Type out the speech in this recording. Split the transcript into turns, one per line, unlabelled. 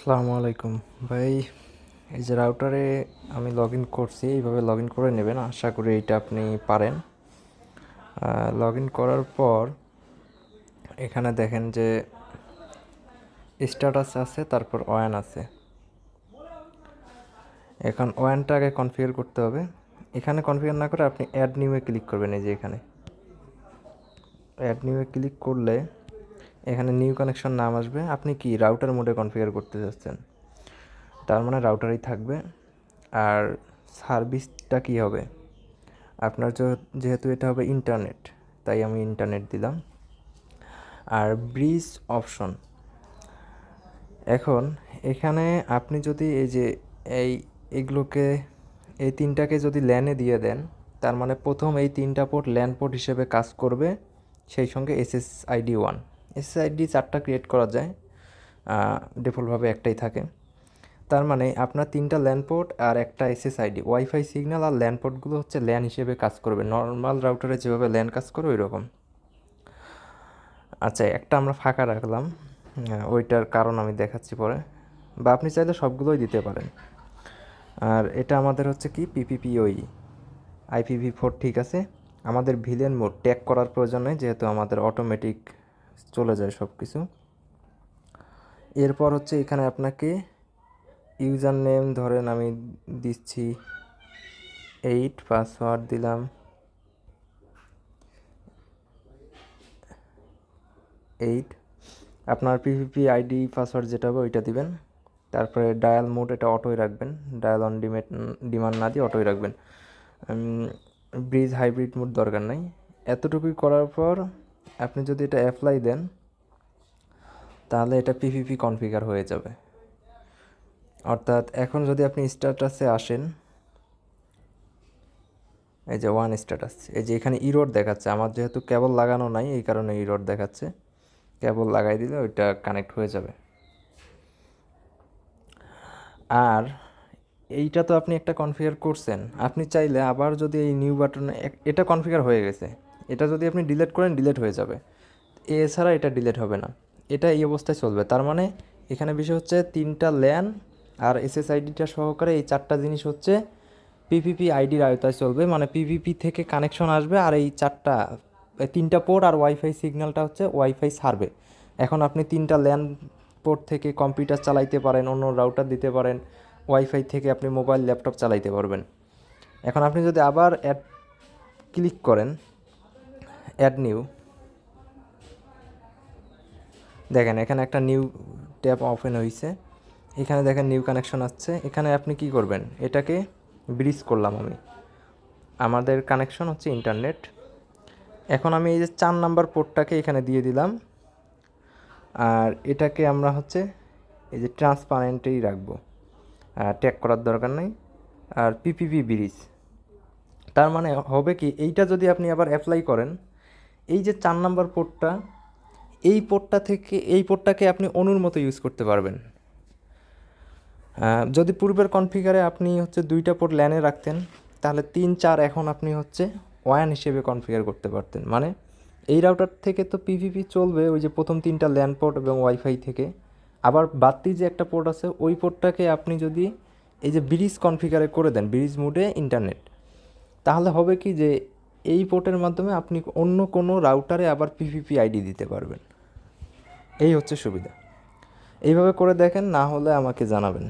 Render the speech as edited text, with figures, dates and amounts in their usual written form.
আসসালামু আলাইকুম ভাই। এই যে রাউটারে আমি লগ ইন করছি, এইভাবে লগ ইন করে নেবেন। আশা করি এইটা আপনি পারেন। লগ ইন করার পর এখানে দেখেন যে স্ট্যাটাস আছে, তারপর ওয়ান আছে। এখন ওয়ানটা আগে কনফিগার করতে হবে। এখানে কনফিগার না করে আপনি অ্যাড নিউয়ে ক্লিক করবেন। এই যে এখানে অ্যাড নিউয়ে ক্লিক করলে এখানে নিউ কানেকশন নাম আসবে। আপনি কি রাউটার মোডে কনফিগার করতে চাচ্ছেন, তার মানে রাউটারেই থাকবে। আর সার্ভিসটা কী হবে, আপনার যেহেতু এটা হবে ইন্টারনেট, তাই আমি ইন্টারনেট দিলাম। আর ব্রিজ অপশন, এখন এখানে আপনি যদি এই যে এইগুলোকে এই তিনটাকে যদি ল্যানে দিয়ে দেন, তার মানে প্রথম এই তিনটা পোর্ট ল্যান পোর্ট হিসেবে কাজ করবে। সেই সঙ্গে SSID 1, SSID 4টা ক্রিয়েট করা যায়, ডিফল্টভাবে একটাই থাকে। তার মানে আপনার তিনটা ল্যান পোর্ট আর একটা SSID, ওয়াইফাই সিগন্যাল আর ল্যান পোর্টগুলো হচ্ছে ল্যান হিসেবে কাজ করবে, নর্মাল রাউটারে যেভাবে ল্যান কাজ করে ওই রকম। আচ্ছা, একটা আমরা ফাঁকা রাখলাম, ওইটার কারণ আমি দেখাচ্ছি পরে, বা আপনি চাইলে সবগুলোই দিতে পারেন। আর এটা আমাদের হচ্ছে কি PPPoE, IPv4, ঠিক আছে। আমাদের ভিলেন মোড ট্যাগ করার প্রয়োজন নেই, যেহেতু আমাদের অটোমেটিক চলে যায় সব কিছু। এরপর হচ্ছে এখানে আপনাকে ইউজার নেম ধরেন আমি দিচ্ছি 8, পাসওয়ার্ড দিলাম 8। আপনার PPP আইডি পাসওয়ার্ড যেটা হবে ওইটা দিবেন। তারপরে ডায়াল মোড এটা অটোই রাখবেন, ডায়াল অন ডিমান্ড না দিয়ে অটোই রাখবেন। ব্রিজ হাইব্রিড মোড দরকার নাই। এতটুকুই করার পর আপনি যদি এটা অ্যাপ্লাই দেন, তাহলে এটা PPP কনফিগার হয়ে যাবে। অর্থাৎ এখন যদি আপনি স্ট্যাটাসে আসেন, এই যে ওয়ান স্ট্যাটাস, এই যে এখানে ইরোড দেখাচ্ছে। আমার যেহেতু কেবল লাগানো নাই, এই কারণে ইরোড দেখাচ্ছে। কেবল লাগাই দিলে ওইটা কানেক্ট হয়ে যাবে। আর এইটা তো আপনি একটা কনফিগার করছেন, আপনি চাইলে আবার যদি এই নিউ বাটনে, এটা কনফিগার হয়ে গেছে, এটা যদি আপনি ডিলিট করেন ডিলিট হয়ে যাবে, এছাড়া এটা ডিলিট হবে না। এটা এই অবস্থায় চলবে। তার মানে এখানে বিষয় হচ্ছে তিনটা ল্যান আর SSIDটা সহকারে এই চারটা জিনিস হচ্ছে PPP আইডির আওতায় চলবে। মানে PPP থেকে কানেকশন আসবে, আর এই তিনটা পোর্ট আর ওয়াইফাই সিগন্যালটা হচ্ছে ওয়াইফাই ছাড়বে। এখন আপনি তিনটা ল্যান পোর্ট থেকে কম্পিউটার চালাইতে পারেন, অন্য রাউটার দিতে পারেন, ওয়াইফাই থেকে আপনি মোবাইল ল্যাপটপ চালাইতে পারবেন। এখন আপনি যদি আবার অ্যাড ক্লিক করেন, অ্যাড নিউ, দেখেন এখানে একটা নিউ ট্যাব ওপেন হয়েছে। এখানে দেখেন নিউ কানেকশন আসছে। এখানে আপনি কি করবেন, এটাকে ব্রিজ করলাম আমি, আমাদের কানেকশন হচ্ছে ইন্টারনেট। এখন আমি এই যে 4 নাম্বার পোর্টটাকে এখানে দিয়ে দিলাম, আর এটাকে আমরা হচ্ছে এই যে ট্রান্সপারেন্টেই রাখবো, ট্যাগ করার দরকার নেই। আর PPP ব্রিজ, তার মানে হবে কি, এইটা যদি আপনি আবার অ্যাপ্লাই করেন, এই যে 4 নাম্বার পোর্টটা, এই পোর্টটা থেকে এই পোর্টটাকে আপনি অনুর মতো ইউজ করতে পারবেন। যদি পূর্বের কনফিগারে আপনি হচ্ছে 2টা পোর্ট ল্যানে রাখতেন, তাহলে 3, 4 এখন আপনি হচ্ছে ওয়ান হিসেবে কনফিগার করতে পারতেন। মানে এই রাউটার থেকে তো PPP চলবে ওই যে প্রথম 3টা ল্যান পোর্ট এবং ওয়াইফাই থেকে, আবার বাড়তি যে একটা পোর্ট আছে ওই পোর্টটাকে আপনি যদি এই যে ব্রিজ কনফিগারে করে দেন, ব্রিজ মোডে ইন্টারনেট, তাহলে হবে কি যে এই পোর্টের মাধ্যমে আপনি অন্য কোনো রাউটারে আবার PPP আইডি দিতে পারবেন। এই হচ্ছে সুবিধা। এইভাবে করে দেখেন, না হলে আমাকে জানাবেন।